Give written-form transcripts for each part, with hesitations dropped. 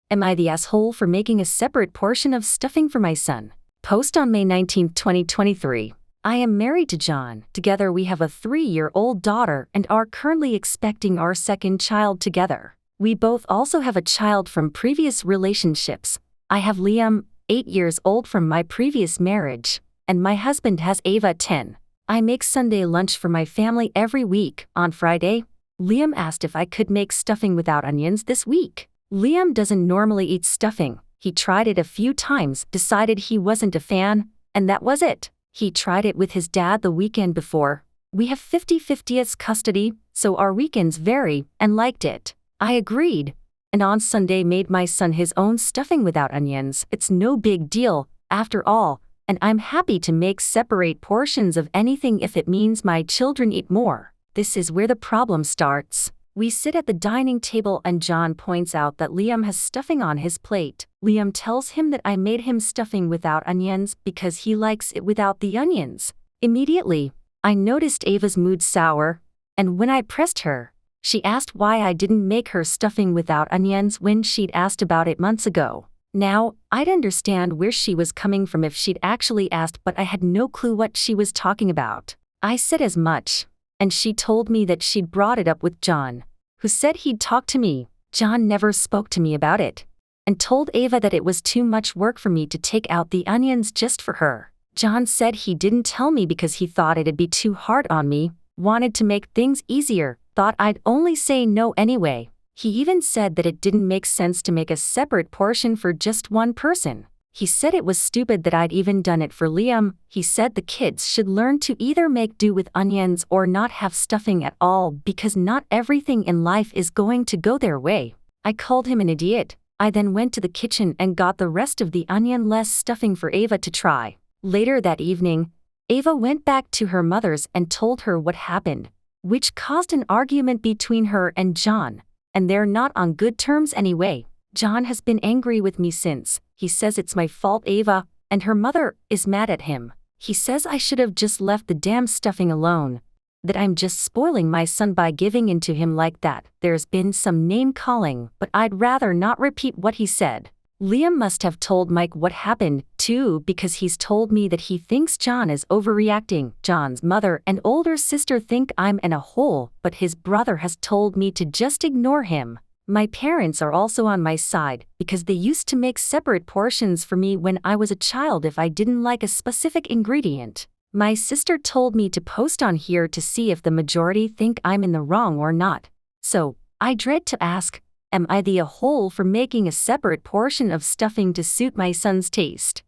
Am I the asshole for making a separate portion of stuffing for my son? Post on May 19, 2023. I am married to John. Together we have a 3-year-old daughter and are currently expecting our second child together. We both also have a child from previous relationships. I have Liam, 8 years old from my previous marriage, and my husband has Ava, 10. I make Sunday lunch for my family every week. On Friday, Liam asked if I could make stuffing without onions this week. Liam doesn't normally eat stuffing. He tried it a few times, decided he wasn't a fan, and that was it. He tried it with his dad the weekend before. We have 50-50 custody, so our weekends vary, and liked it. I agreed, and on Sunday made my son his own stuffing without onions. It's no big deal, after all, and I'm happy to make separate portions of anything if it means my children eat more. This is where the problem starts. We sit at the dining table and John points out that Liam has stuffing on his plate. Liam tells him that I made him stuffing without onions because he likes it without the onions. Immediately, I noticed Ava's mood sour, and when I pressed her, she asked why I didn't make her stuffing without onions when she'd asked about it months ago. Now, I'd understand where she was coming from if she'd actually asked, but I had no clue what she was talking about. I said as much, and she told me that she'd brought it up with John, who said he'd talk to me. John never spoke to me about it, and told Ava that it was too much work for me to take out the onions just for her. John said he didn't tell me because he thought it'd be too hard on me, wanted to make things easier, thought I'd only say no anyway. He even said that it didn't make sense to make a separate portion for just one person. He said it was stupid that I'd even done it for Liam. He said the kids should learn to either make do with onions or not have stuffing at all because not everything in life is going to go their way. I called him an idiot. I then went to the kitchen and got the rest of the onion-less stuffing for Ava to try. Later that evening, Ava went back to her mother's and told her what happened, which caused an argument between her and John, and they're not on good terms anyway. John has been angry with me since. He says it's my fault Ava, and her mother, is mad at him. He says I should have just left the damn stuffing alone, that I'm just spoiling my son by giving in to him like that. There's been some name-calling, but I'd rather not repeat what he said. Liam must have told Mike what happened, too, because he's told me that he thinks John is overreacting. John's mother and older sister think I'm in a hole, but his brother has told me to just ignore him. My parents are also on my side, because they used to make separate portions for me when I was a child if I didn't like a specific ingredient. My sister told me to post on here to see if the majority think I'm in the wrong or not. So, I dread to ask, am I the a-hole for making a separate portion of stuffing to suit my son's taste?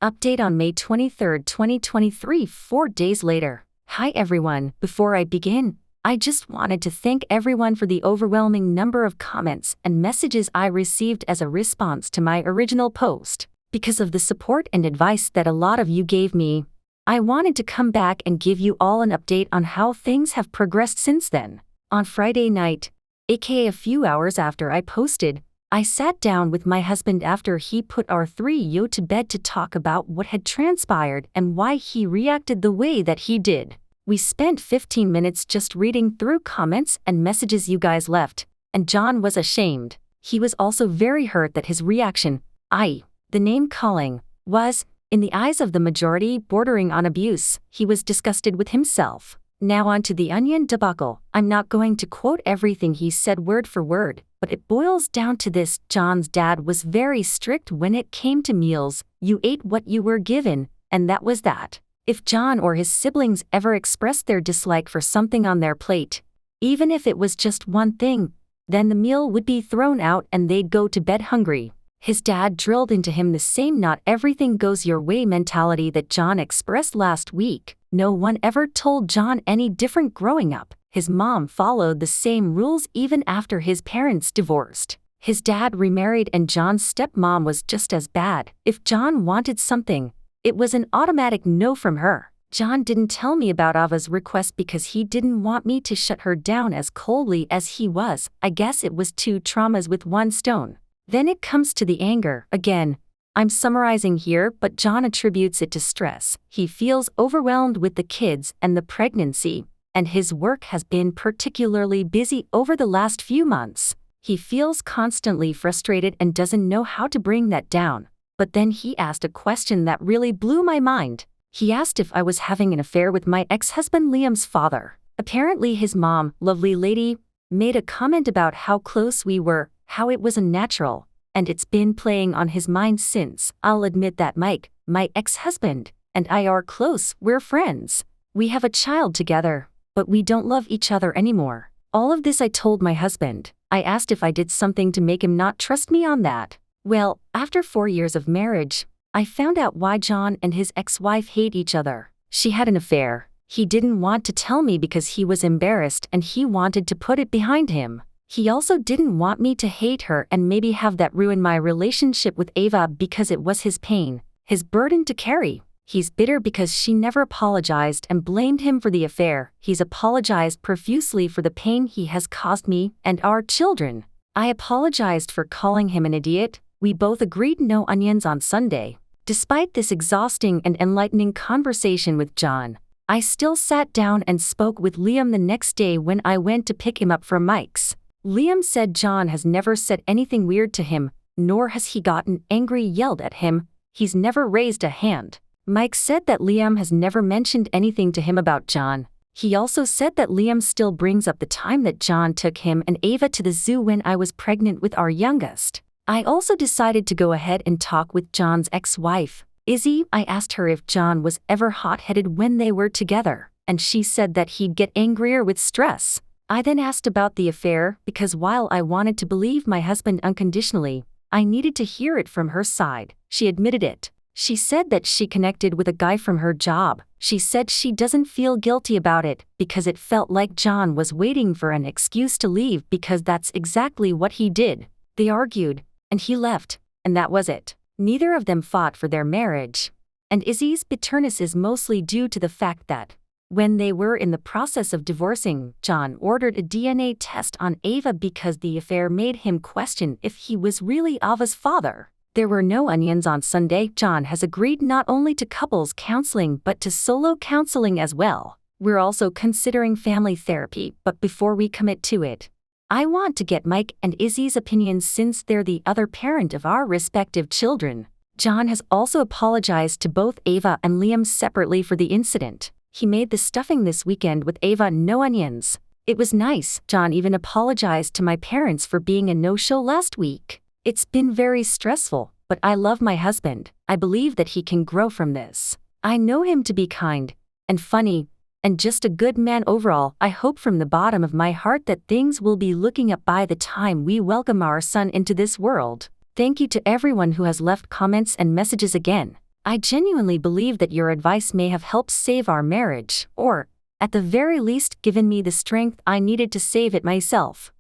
Update on May 23, 2023, 4 days later. Hi everyone, before I begin, I just wanted to thank everyone for the overwhelming number of comments and messages I received as a response to my original post. Because of the support and advice that a lot of you gave me, I wanted to come back and give you all an update on how things have progressed since then. On Friday night, aka a few hours after I posted, I sat down with my husband after he put our 3-year-old to bed to talk about what had transpired and why he reacted the way that he did. We spent 15 minutes just reading through comments and messages you guys left, and John was ashamed. He was also very hurt that his reaction, the name calling, was, in the eyes of the majority, bordering on abuse. He was disgusted with himself. Now on to the onion debacle. I'm not going to quote everything he said word for word, but it boils down to this: John's dad was very strict when it came to meals. You ate what you were given, and that was that. If John or his siblings ever expressed their dislike for something on their plate, even if it was just one thing, then the meal would be thrown out and they'd go to bed hungry. His dad drilled into him the same not everything goes your way mentality that John expressed last week. No one ever told John any different growing up. His mom followed the same rules even after his parents divorced. His dad remarried and John's stepmom was just as bad. If John wanted something, it was an automatic no from her. John didn't tell me about Ava's request because he didn't want me to shut her down as coldly as he was. I guess it was 2 traumas with 1 stone. Then it comes to the anger. Again, I'm summarizing here, but John attributes it to stress. He feels overwhelmed with the kids and the pregnancy, and his work has been particularly busy over the last few months. He feels constantly frustrated and doesn't know how to bring that down. But then he asked a question that really blew my mind. He asked if I was having an affair with my ex-husband Liam's father. Apparently his mom, lovely lady, made a comment about how close we were, how it was unnatural, and it's been playing on his mind since. I'll admit that Mike, my ex-husband, and I are close, we're friends. We have a child together, but we don't love each other anymore. All of this I told my husband. I asked if I did something to make him not trust me on that. Well, after 4 years of marriage, I found out why John and his ex-wife hate each other. She had an affair. He didn't want to tell me because he was embarrassed and he wanted to put it behind him. He also didn't want me to hate her and maybe have that ruin my relationship with Ava because it was his pain, his burden to carry. He's bitter because she never apologized and blamed him for the affair. He's apologized profusely for the pain he has caused me and our children. I apologized for calling him an idiot. We both agreed no onions on Sunday. Despite this exhausting and enlightening conversation with John, I still sat down and spoke with Liam the next day when I went to pick him up from Mike's. Liam said John has never said anything weird to him, nor has he gotten angry, yelled at him. He's never raised a hand. Mike said that Liam has never mentioned anything to him about John. He also said that Liam still brings up the time that John took him and Ava to the zoo when I was pregnant with our youngest. I also decided to go ahead and talk with John's ex-wife, Izzy. I asked her if John was ever hot-headed when they were together, and she said that he'd get angrier with stress. I then asked about the affair because while I wanted to believe my husband unconditionally, I needed to hear it from her side. She admitted it. She said that she connected with a guy from her job. She said she doesn't feel guilty about it because it felt like John was waiting for an excuse to leave because that's exactly what he did. They argued, and he left, and that was it. Neither of them fought for their marriage. And Izzy's bitterness is mostly due to the fact that, when they were in the process of divorcing, John ordered a DNA test on Ava because the affair made him question if he was really Ava's father. There were no onions on Sunday. John has agreed not only to couples counseling but to solo counseling as well. We're also considering family therapy, but before we commit to it, I want to get Mike and Izzy's opinions since they're the other parent of our respective children. John has also apologized to both Ava and Liam separately for the incident. He made the stuffing this weekend with Ava no onions. It was nice. John even apologized to my parents for being a no-show last week. It's been very stressful, but I love my husband. I believe that he can grow from this. I know him to be kind and funny and just a good man overall. I hope from the bottom of my heart that things will be looking up by the time we welcome our son into this world. Thank you to everyone who has left comments and messages again. I genuinely believe that your advice may have helped save our marriage, or, at the very least, given me the strength I needed to save it myself.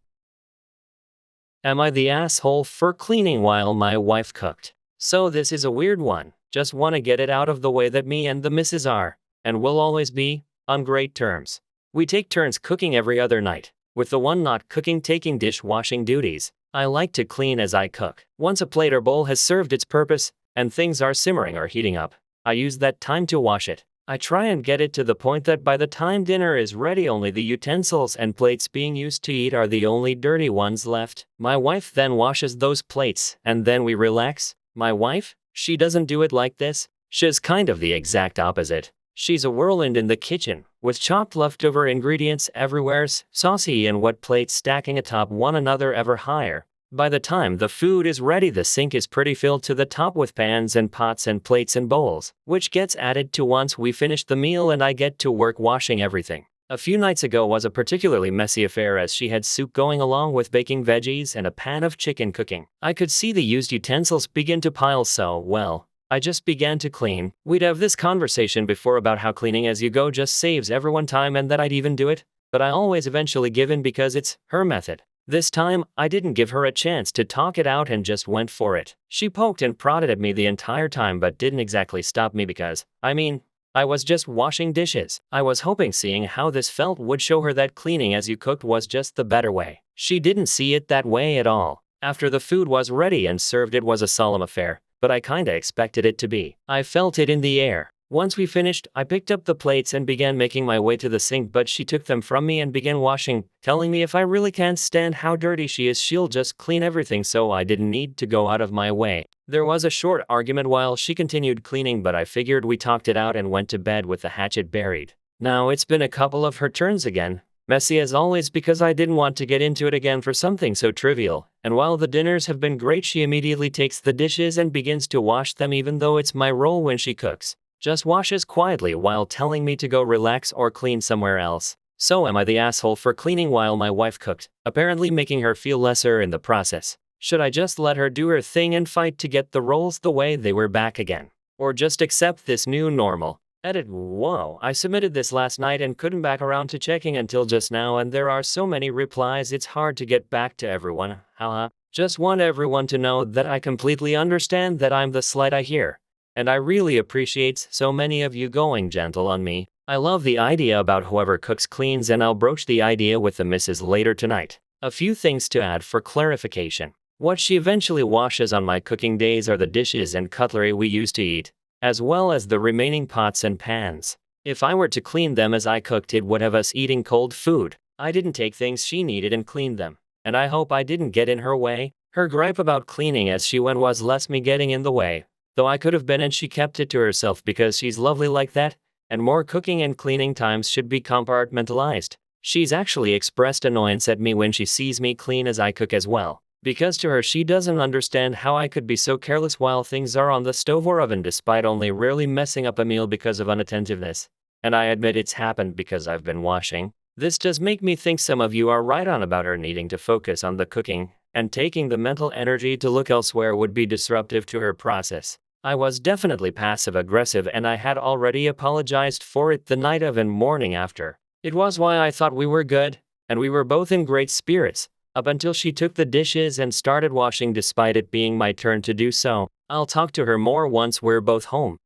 Am I the asshole for cleaning while my wife cooked? So this is a weird one. Just want to get it out of the way that me and the missus are, and will always be, on great terms. We take turns cooking every other night, with the one not cooking taking dishwashing duties. I like to clean as I cook. Once a plate or bowl has served its purpose, and things are simmering or heating up, I use that time to wash it. I try and get it to the point that by the time dinner is ready only the utensils and plates being used to eat are the only dirty ones left. My wife then washes those plates, and then we relax. My wife? She doesn't do it like this. She's kind of the exact opposite. She's a whirlwind in the kitchen, with chopped leftover ingredients everywhere, saucy and wet plates stacking atop one another ever higher. By the time the food is ready, the sink is pretty filled to the top with pans and pots and plates and bowls, which gets added to once we finish the meal and I get to work washing everything. A few nights ago was a particularly messy affair as she had soup going along with baking veggies and a pan of chicken cooking. I could see the used utensils begin to pile, so, well, I just began to clean. We'd have this conversation before about how cleaning as you go just saves everyone time and that I'd even do it, but I always eventually give in because it's her method. This time, I didn't give her a chance to talk it out and just went for it. She poked and prodded at me the entire time but didn't exactly stop me because, I was just washing dishes. I was hoping seeing how this felt would show her that cleaning as you cooked was just the better way. She didn't see it that way at all. After the food was ready and served, it was a solemn affair, but I kinda expected it to be. I felt it in the air. Once we finished, I picked up the plates and began making my way to the sink, but she took them from me and began washing, telling me if I really can't stand how dirty she is, she'll just clean everything so I didn't need to go out of my way. There was a short argument while she continued cleaning, but I figured we talked it out and went to bed with the hatchet buried. Now it's been a couple of her turns again. Messy as always because I didn't want to get into it again for something so trivial, and while the dinners have been great, she immediately takes the dishes and begins to wash them even though it's my role when she cooks. Just washes quietly while telling me to go relax or clean somewhere else. So am I the asshole for cleaning while my wife cooked, apparently making her feel lesser in the process? Should I just let her do her thing and fight to get the roles the way they were back again? Or just accept this new normal? Edit. Whoa, I submitted this last night and couldn't back around to checking until just now, and there are so many replies it's hard to get back to everyone. Haha. Just want everyone to know that I completely understand that I'm the slight I hear. And I really appreciate so many of you going gentle on me. I love the idea about whoever cooks cleans, and I'll broach the idea with the missus later tonight. A few things to add for clarification. What she eventually washes on my cooking days are the dishes and cutlery we used to eat, as well as the remaining pots and pans. If I were to clean them as I cooked, it would have us eating cold food. I didn't take things she needed and clean them, and I hope I didn't get in her way. Her gripe about cleaning as she went was less me getting in the way, though I could have been, and she kept it to herself because she's lovely like that, and more cooking and cleaning times should be compartmentalized. She's actually expressed annoyance at me when she sees me clean as I cook as well, because to her she doesn't understand how I could be so careless while things are on the stove or oven despite only rarely messing up a meal because of unattentiveness. And I admit it's happened because I've been washing. This does make me think some of you are right on about her needing to focus on the cooking, and taking the mental energy to look elsewhere would be disruptive to her process. I was definitely passive-aggressive, and I had already apologized for it the night of and morning after. It was why I thought we were good, and we were both in great spirits, up until she took the dishes and started washing despite it being my turn to do so. I'll talk to her more once we're both home.